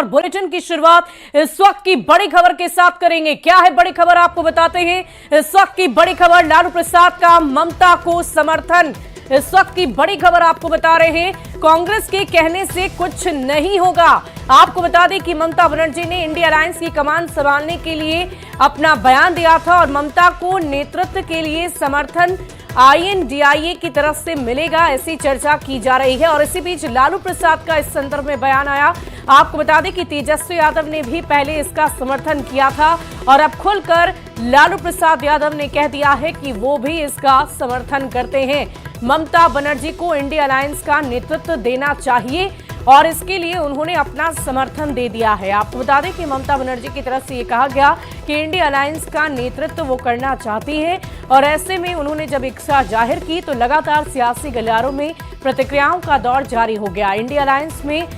और बुलेटिन की शुरुआत इस वक्त की बड़ी खबर के साथ करेंगे। क्या है बड़ी खबर, आपको बताते हैं। इस वक्त की बड़ी खबर, लालू प्रसाद का ममता को समर्थन। इस वक्त की बड़ी खबर आपको बता रहे हैं, कांग्रेस के कहने से कुछ नहीं होगा। आपको बता दें कि ममता बनर्जी ने इंडिया अलायंस की कमान संभालने के लिए अपना बयान दिया था और ममता को नेतृत्व के लिए समर्थन INDIA की तरफ से मिलेगा, ऐसी चर्चा की जा रही है। और इसी बीच लालू प्रसाद का इस संदर्भ में बयान आया। आपको बता दें कि तेजस्वी यादव ने भी पहले इसका समर्थन किया था और अब खुलकर लालू प्रसाद यादव ने कह दिया है कि वो भी इसका समर्थन करते हैं। ममता बनर्जी को इंडिया अलायंस का नेतृत्व देना चाहिए और इसके लिए उन्होंने अपना समर्थन दे दिया है। आपको बता दें कि ममता बनर्जी की तरफ से ये कहा गया कि इंडिया अलायंस का नेतृत्व वो करना चाहती हैं और ऐसे में उन्होंने जब इच्छा जाहिर की तो लगातार सियासी गलियारों में प्रतिक्रियाओं का दौर जारी हो गया। इंडिया अलायंस में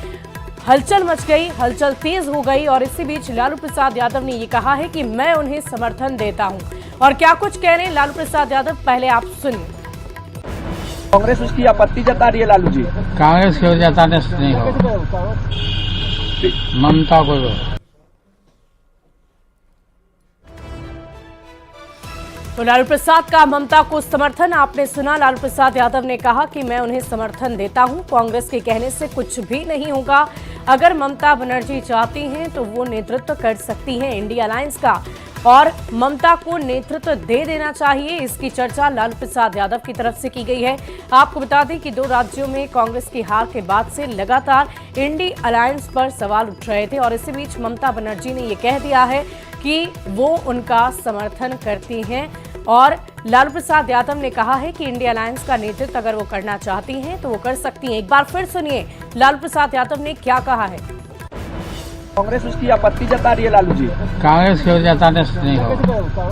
हलचल मच गई, हलचल तेज हो गई और इसी बीच लालू प्रसाद यादव ने ये कहा है कि मैं उन्हें समर्थन देता हूं। और क्या कुछ कह रहे हैं लालू प्रसाद यादव, पहले आप सुनिए। कांग्रेस उसकी आपत्ति जता रही है लालू जी। कांग्रेस की जताने से नहीं होगा, ममता को दो। तो लालू प्रसाद का ममता को समर्थन आपने सुना। लालू प्रसाद यादव ने कहा कि मैं उन्हें समर्थन देता हूं, कांग्रेस के कहने से कुछ भी नहीं होगा। अगर ममता बनर्जी चाहती हैं तो वो नेतृत्व कर सकती हैं इंडिया अलायंस का और ममता को नेतृत्व दे देना चाहिए, इसकी चर्चा लालू प्रसाद यादव की तरफ से की गई है। आपको बता दें कि 2 राज्यों में कांग्रेस की हार के बाद से लगातार इंडिया अलायंस पर सवाल उठ रहे थे और इसी बीच ममता बनर्जी ने ये कह दिया है कि वो उनका समर्थन करती हैं और लालू प्रसाद यादव ने कहा है कि इंडिया अलायंस का नेतृत्व अगर वो करना चाहती हैं तो वो कर सकती हैं। एक बार फिर सुनिए लालू प्रसाद यादव ने क्या कहा है। कांग्रेस उसकी आपत्ति जता रही है लालू जी। कांग्रेस की जताने से नहीं होगा,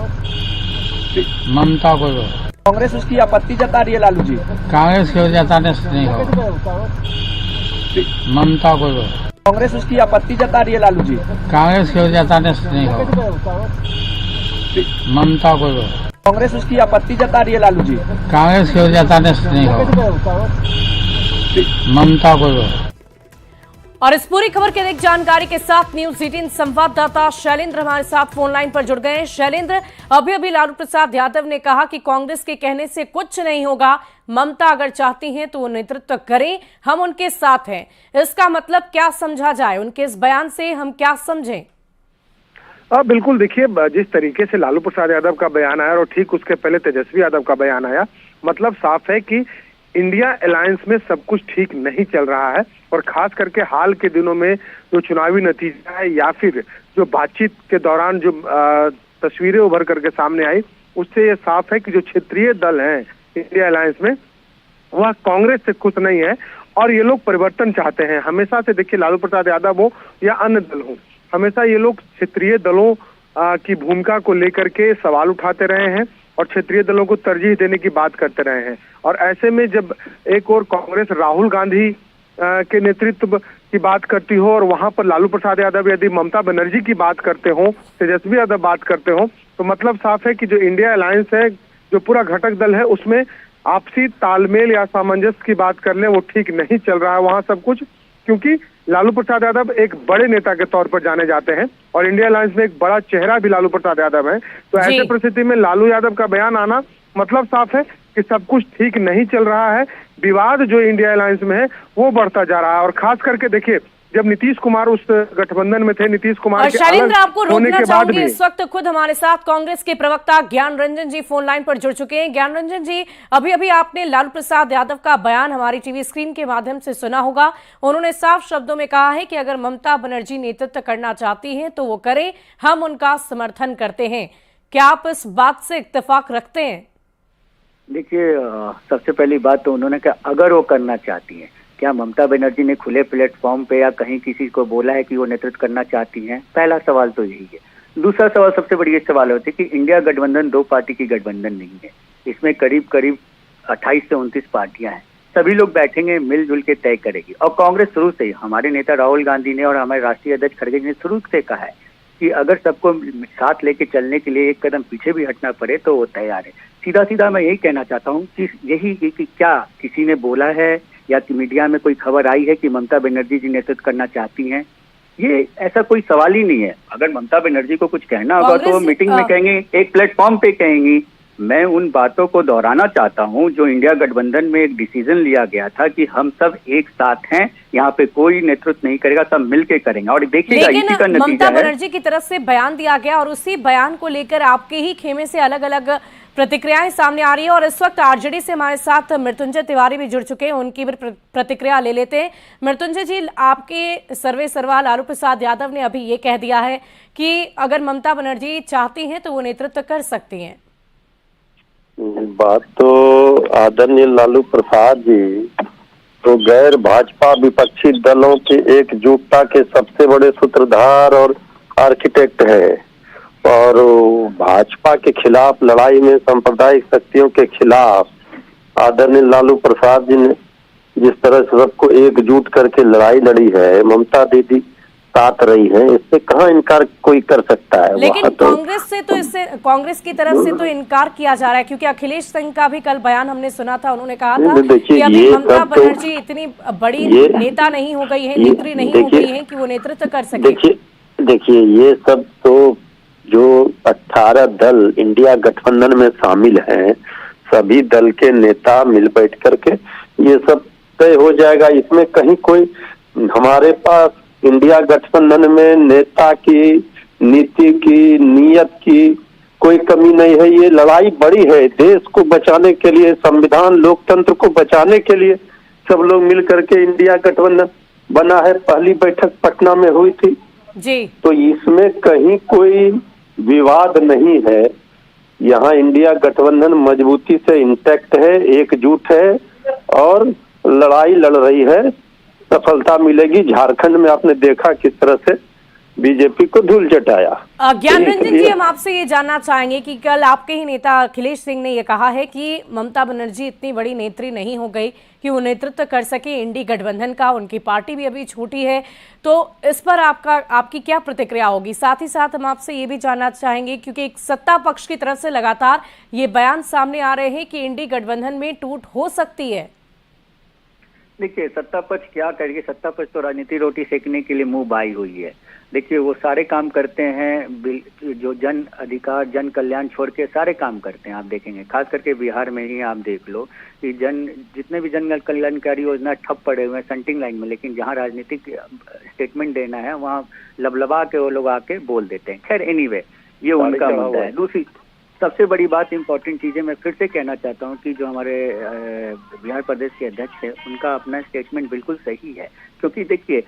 ममता को दो। कांग्रेस उसकी आपत्ति जता रही है लालू जी। कांग्रेस की जताने से नहीं होगा, ममता को दो। कांग्रेस उसकी आपत्ति जता रही है लालू जी। कांग्रेस की जताने से नहीं होगा, ममता को दो। कांग्रेस उसकी आपत्ति जता रही है लालू जी। कांग्रेस की जताने से नहीं होगा, ममता को दो। और इस पूरी खबर की अधिक जानकारी के साथ न्यूज 18 संवाददाता शैलेंद्र हमारे साथ फोन लाइन पर जुड़ गए हैं। शैलेंद्र, अभी लालू प्रसाद यादव ने कहा कि कांग्रेस के कहने से कुछ नहीं होगा, ममता अगर चाहती हैं तो वो नेतृत्व करें, हम उनके साथ हैं। इसका मतलब क्या समझा जाए, उनके इस बयान से हम क्या समझें? बिल्कुल, देखिए जिस तरीके से लालू प्रसाद यादव का बयान आया और ठीक उसके पहले तेजस्वी यादव का बयान आया, मतलब साफ है कि इंडिया अलायंस में सब कुछ ठीक नहीं चल रहा है और खास करके हाल के दिनों में जो चुनावी नतीजा है या फिर जो बातचीत के दौरान जो तस्वीरें उभर करके सामने आई, उससे ये साफ है कि जो क्षेत्रीय दल हैं इंडिया अलायंस में वह कांग्रेस से खुश नहीं है और ये लोग परिवर्तन चाहते हैं। हमेशा से देखिए लालू प्रसाद यादव हो या अन्य दल हो, हमेशा ये लोग क्षेत्रीय दलों की भूमिका को लेकर के सवाल उठाते रहे हैं और क्षेत्रीय दलों को तरजीह देने की बात करते रहे हैं। और ऐसे में जब एक और कांग्रेस राहुल गांधी के नेतृत्व की बात करती हो और वहां पर लालू प्रसाद यादव यदि ममता बनर्जी की बात करते हो, तेजस्वी यादव बात करते हो, तो मतलब साफ है कि जो इंडिया अलायंस है, जो पूरा घटक दल है, उसमें आपसी तालमेल या सामंजस्य की बात कर ले वो ठीक नहीं चल रहा है वहां सब कुछ। क्योंकि लालू प्रसाद यादव एक बड़े नेता के तौर पर जाने जाते हैं और इंडिया अलायंस में एक बड़ा चेहरा भी लालू प्रसाद यादव है। तो ऐसे परिस्थिति में लालू यादव का बयान आना मतलब साफ है कि सब कुछ ठीक नहीं चल रहा है। विवाद जो इंडिया अलायंस में है वो बढ़ता जा रहा है और खास करके देखिए जब नीतीश कुमार उस गठबंधन में थे, नीतीश कुमार के शैलेंद्र, आपको रोकना चाहूंगी, भी इस वक्त खुद हमारे साथ कांग्रेस के प्रवक्ता ज्ञान रंजन जी फोन लाइन पर जुड़ चुके हैं। ज्ञान रंजन जी, अभी आपने लालू प्रसाद यादव का बयान हमारी टीवी स्क्रीन के माध्यम से सुना होगा। उन्होंने साफ शब्दों में कहा है कि अगर ममता बनर्जी नेतृत्व करना चाहती हैं तो वो करें, हम उनका समर्थन करते हैं। क्या आप इस बात से इत्तेफाक रखते हैं? देखिए, सबसे पहली बात तो उन्होंने कहा अगर वो करना चाहती हैं। क्या ममता बनर्जी ने खुले प्लेटफॉर्म पे या कहीं किसी को बोला है कि वो नेतृत्व करना चाहती हैं? पहला सवाल तो यही है। दूसरा सवाल, सबसे बड़ी ये सवाल होती है कि इंडिया गठबंधन 2 पार्टी की गठबंधन नहीं है, इसमें करीब 28 से 29 पार्टियां हैं। सभी लोग बैठेंगे, मिलजुल के तय करेगी। और कांग्रेस शुरू से ही, हमारे नेता राहुल गांधी ने और हमारे राष्ट्रीय अध्यक्ष खड़गे जी ने शुरू से कहा है कि अगर सबको साथ लेके चलने के लिए एक कदम पीछे भी हटना पड़े तो वो तैयार है। सीधा सीधा मैं यही कहना चाहता हूँ कि यही कि क्या किसी ने बोला है या कि मीडिया में कोई खबर आई है कि ममता बनर्जी जी नेतृत्व करना चाहती हैं? ये ऐसा कोई सवाल ही नहीं है। अगर ममता बनर्जी को कुछ कहना होगा तो वो कांग्रेस- मीटिंग में कहेंगे, एक प्लेटफॉर्म पे कहेंगी। मैं उन बातों को दोहराना चाहता हूं जो इंडिया गठबंधन में एक डिसीजन लिया गया था कि हम सब एक साथ हैं, यहाँ पे कोई नेतृत्व नहीं करेगा, सब मिलके करेंगे। और देखिएगा इसी का लेकिन नतीजा ममता है। बनर्जी की तरफ से बयान दिया गया और उसी बयान को लेकर आपके ही खेमे से अलग अलग प्रतिक्रियाएं सामने आ रही है। और इस वक्त आरजेडी से हमारे साथ मृत्युंजय तिवारी भी जुड़ चुके हैं, उनकी भी प्रतिक्रिया ले लेते हैं। मृत्युंजय जी, आपके सर्वे सर्वा लालू प्रसाद यादव ने अभी ये कह दिया है कि अगर ममता बनर्जी चाहती हैं तो वो नेतृत्व कर सकती हैं। बात तो आदरणीय लालू प्रसाद जी तो गैर भाजपा विपक्षी दलों की एकजुटता के सबसे बड़े सूत्रधार और आर्किटेक्ट है। और भाजपा के खिलाफ लड़ाई में सांप्रदायिक शक्तियों के खिलाफ आदरणीय लालू प्रसाद जी ने जिस तरह से सबको एकजुट करके लड़ाई लड़ी है, ममता दीदी साथ रही है, इससे कहाँ इनकार कोई कर सकता है। लेकिन कांग्रेस से तो इससे कांग्रेस की तरफ से तो इनकार किया जा रहा है, क्योंकि अखिलेश सिंह का भी कल बयान हमने सुना था, उन्होंने कहा था कि अभी ममता बनर्जी इतनी बड़ी नेता नहीं हो गई है, नेत्री नहीं हो गई है कि वो नेतृत्व कर सके। देखिए ये सब तो जो 18 दल इंडिया गठबंधन में शामिल हैं, सभी दल के नेता मिल बैठ करके ये सब तय हो जाएगा। इसमें कहीं कोई हमारे पास इंडिया गठबंधन में नेता की, नीति की, नियत की कोई कमी नहीं है। ये लड़ाई बड़ी है, देश को बचाने के लिए, संविधान लोकतंत्र को बचाने के लिए सब लोग मिल करके इंडिया गठबंधन बना है। पहली बैठक पटना में हुई थी जी, तो इसमें कहीं कोई विवाद नहीं है। यहाँ इंडिया गठबंधन मजबूती से इंटैक्ट है, एकजुट है और लड़ाई लड़ रही है। सफलता मिलेगी। झारखंड में आपने देखा किस तरह से बीजेपी को धूल चटाया। ज्ञान रंजन जी, हम आपसे ये जानना चाहेंगे कि कल आपके ही नेता अखिलेश सिंह ने ये कहा है कि ममता बनर्जी इतनी बड़ी नेत्री नहीं हो गई कि वो नेतृत्व कर सके इंडी गठबंधन का, उनकी पार्टी भी अभी छोटी है, तो इस पर आपकी क्या प्रतिक्रिया होगी? साथ ही साथ हम आपसे ये भी जानना चाहेंगे, क्योंकि एक सत्ता पक्ष की तरफ से लगातार ये बयान सामने आ रहे हैं कि इंडी गठबंधन में टूट हो सकती है। देखिए, सत्ता पक्ष क्या करेगी? सत्ता पक्ष तो राजनीति रोटी सेकने के लिए मुंह बाई हुई है। देखिए, वो सारे काम करते हैं जो जन अधिकार, जन कल्याण छोड़ के सारे काम करते हैं। आप देखेंगे खास करके बिहार में ही आप देख लो कि जितने भी जन कल्याणकारी योजना ठप पड़े हुए हैं सेंटिंग लाइन में, लेकिन जहां राजनीतिक स्टेटमेंट देना है वहां लबलबा के वो लोग आके बोल देते हैं। खैर एनीवे, ये उनका मुद्दा है। दूसरी सबसे बड़ी बात, इंपॉर्टेंट चीजें मैं फिर से कहना चाहता हूं कि जो हमारे बिहार प्रदेश के अध्यक्ष है उनका अपना स्टेटमेंट बिल्कुल सही है। क्योंकि देखिए,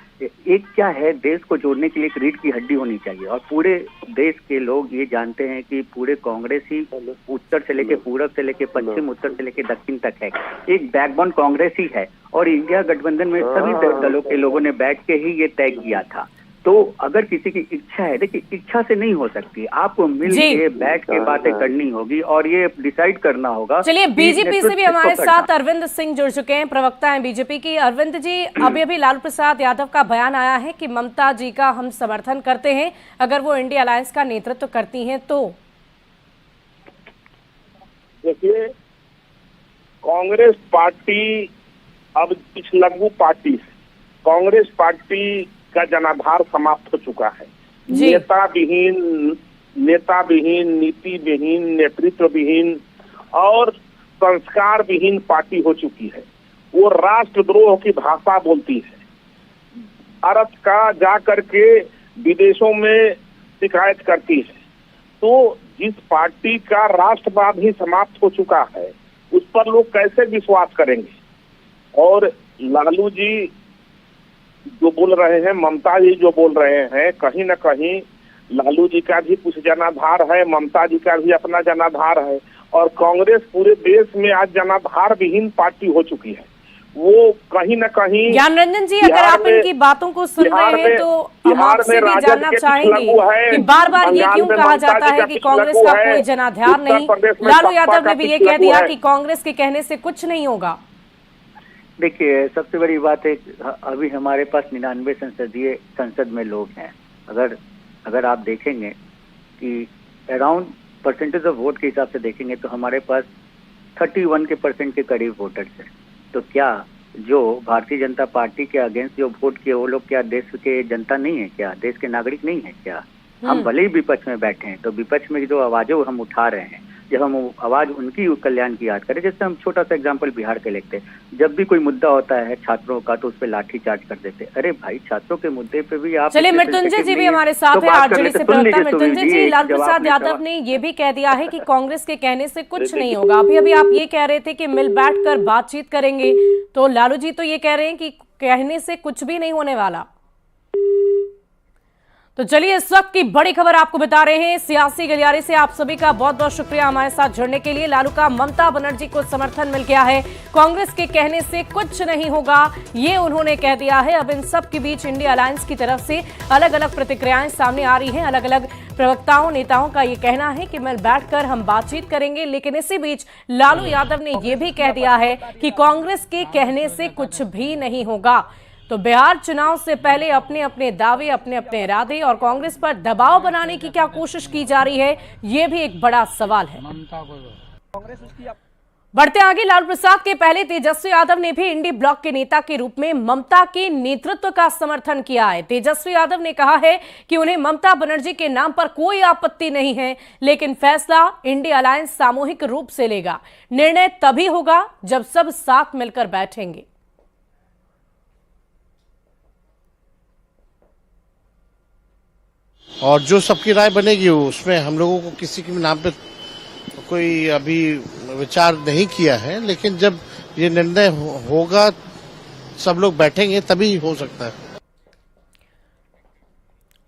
एक क्या है, देश को जोड़ने के लिए एक रीढ़ की हड्डी होनी चाहिए और पूरे देश के लोग ये जानते हैं कि पूरे कांग्रेस ही उत्तर से लेके पूरब से लेके पश्चिम, उत्तर से लेके दक्षिण तक है। एक बैकबोन कांग्रेस ही है और इंडिया गठबंधन में सभी दलों के लोगों ने बैठ के ही ये तय किया था। तो अगर किसी की इच्छा है, देखिए इच्छा से नहीं हो सकती, आपको मिल के बैठ के बातें करनी होगी और ये डिसाइड करना होगा। चलिए, बीजेपी से भी हमारे साथ अरविंद सिंह जुड़ चुके हैं, प्रवक्ता हैं बीजेपी की। अरविंद जी, अभी लालू प्रसाद यादव का बयान आया है कि ममता जी का हम समर्थन करते हैं अगर वो इंडिया अलायंस का नेतृत्व करती हैं तो। देखिए, कांग्रेस पार्टी अब पिछलग्गू पार्टी, कांग्रेस पार्टी का जनाधार समाप्त हो चुका है। नेता विहीन, नीति विहीन, नेतृत्व विहीन और संस्कार विहीन पार्टी हो चुकी है। वो राष्ट्रद्रोह की भाषा बोलती है। भारत का जा करके विदेशों में शिकायत करती है। तो जिस पार्टी का राष्ट्रवाद ही समाप्त हो चुका है उस पर लोग कैसे विश्वास करेंगे? और लालू जी जो बोल रहे हैं, ममता जी जो बोल रहे हैं, कहीं न कहीं लालू जी का भी कुछ जनाधार है, ममता जी का भी अपना जनाधार है और कांग्रेस पूरे देश में आज जनाधार विहीन पार्टी हो चुकी है। वो कहीं न कहीं ज्ञान रंजन जी, अगर आप इनकी बातों को सुन रहे हैं तो हम आपसे भी जानना चाहेंगे कि बार बार ये क्यों कहा जाता है कि कांग्रेस का कोई जनाधार नहीं? लालू यादव ने भी ये कह दिया कि कांग्रेस के कहने से कुछ नहीं होगा। देखिए, सबसे बड़ी बात है, अभी हमारे पास 99 संसद में लोग हैं। अगर आप देखेंगे कि अराउंड परसेंटेज ऑफ वोट के हिसाब से देखेंगे तो हमारे पास 31% के करीब वोटर्स हैं। तो क्या जो भारतीय जनता पार्टी के अगेंस्ट जो वोट किए वो लोग क्या देश के जनता नहीं है क्या, देश के नागरिक नहीं है क्या? हम भले ही विपक्ष में बैठे हैं तो विपक्ष में जो आवाजें हम उठा रहे हैं, जब हम आवाज उनकी कल्याण की याद करें, जैसे हम छोटा सा एग्जांपल बिहार के लेते हैं, जब भी कोई मुद्दा होता है छात्रों का तो उस पर लाठी चार्ज कर देते। अरे भाई, छात्रों के मुद्दे पे भी आप चलिए, मृत्युंजय जी भी हमारे साथ है आरजेडी से प्रवक्ता। मृत्युंजय जी, लालू प्रसाद यादव ने ये भी कह दिया है कि कांग्रेस के कहने से कुछ नहीं होगा। अभी आप ये कह रहे थे कि मिल बैठकर बातचीत करेंगे, तो लालू जी तो ये कह रहे हैं कि कहने से कुछ भी नहीं होने वाला। तो चलिए, इस वक्त की बड़ी खबर आपको बता रहे हैं सियासी गलियारे से। आप सभी का बहुत बहुत शुक्रिया हमारे साथ जुड़ने के लिए। लालू का ममता बनर्जी को समर्थन मिल गया है, कांग्रेस के कहने से कुछ नहीं होगा, ये उन्होंने कह दिया है। अब इन सब के बीच इंडिया अलायंस की तरफ से अलग अलग प्रतिक्रियाएं सामने आ रही हैं। अलग अलग प्रवक्ताओं, नेताओं का ये कहना है कि मिल बैठकर हम बातचीत करेंगे, लेकिन इसी बीच लालू यादव ने यह भी कह दिया है कि कांग्रेस के कहने से कुछ भी नहीं होगा। तो बिहार चुनाव से पहले अपने अपने दावे, अपने अपने इरादे और कांग्रेस पर दबाव बनाने की क्या कोशिश की जा रही है, ये भी एक बड़ा सवाल है। बढ़ते आगे, लालू प्रसाद के पहले तेजस्वी यादव ने भी इंडी ब्लॉक के नेता के रूप में ममता के नेतृत्व का समर्थन किया है। तेजस्वी यादव ने कहा है कि उन्हें ममता बनर्जी के नाम पर कोई आपत्ति नहीं है, लेकिन फैसला इंडी अलायंस सामूहिक रूप से लेगा। निर्णय तभी होगा जब सब साथ मिलकर बैठेंगे। और जो सबकी राय बनेगी उसमें हम लोगों को किसी के नाम पे कोई अभी विचार नहीं किया है, लेकिन जब ये निर्णय होगा, सब लोग बैठेंगे तभी हो सकता है।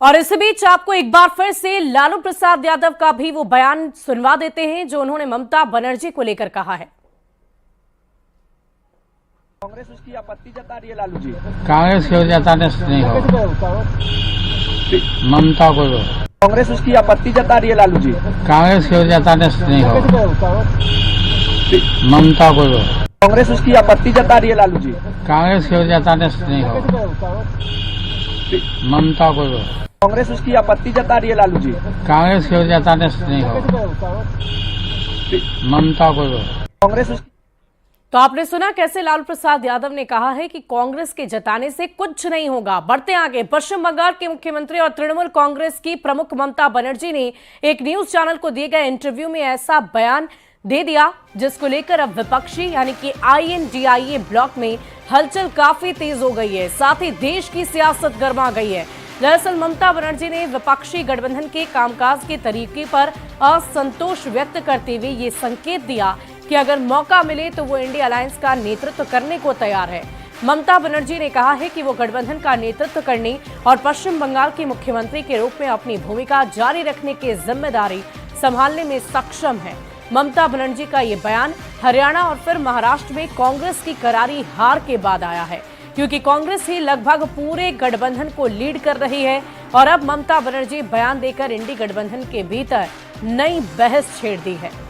और इस बीच आपको एक बार फिर से लालू प्रसाद यादव का भी वो बयान सुनवा देते हैं जो उन्होंने ममता बनर्जी को लेकर कहा है। कांग्रेस उसकी आपत्ति जता रही है लालू जी। कांग्रेस की जताने से नहीं होगा, ममता को कांग्रेस उसकी आपत्ति जता रही है लालू जी। कांग्रेस की जताने से नहीं होगा, ममता को कांग्रेस उसकी आपत्ति जता रही है लालू जी। कांग्रेस की जताने से नहीं होगा, ममता को कांग्रेस उसकी आपत्ति जता रही है लालू जी। कांग्रेस की जताने से नहीं होगा, ममता को कांग्रेस। तो आपने सुना कैसे लालू प्रसाद यादव ने कहा है कि कांग्रेस के जताने से कुछ नहीं होगा। बढ़ते आगे, पश्चिम बंगाल के मुख्यमंत्री और तृणमूल कांग्रेस की प्रमुख ममता बनर्जी ने एक न्यूज चैनल को दिए गए इंटरव्यू में ऐसा बयान दे दिया जिसको लेकर अब विपक्षी यानी कि INDIA ब्लॉक में हलचल काफी तेज हो गई है, साथ ही देश की सियासत गर्मा गई है। दरअसल ममता बनर्जी ने विपक्षी गठबंधन के कामकाज के तरीके पर असंतोष व्यक्त करते हुए ये संकेत दिया कि अगर मौका मिले तो वो इंडिया अलायंस का नेतृत्व करने को तैयार है। ममता बनर्जी ने कहा है कि वो गठबंधन का नेतृत्व करने और पश्चिम बंगाल के मुख्यमंत्री के रूप में अपनी भूमिका जारी रखने की जिम्मेदारी संभालने में सक्षम है। ममता बनर्जी का ये बयान हरियाणा और फिर महाराष्ट्र में कांग्रेस की करारी हार के बाद आया है, क्योंकि कांग्रेस ही लगभग पूरे गठबंधन को लीड कर रही है और अब ममता बनर्जी बयान देकर इंडी गठबंधन के भीतर नई बहस छेड़ दी है।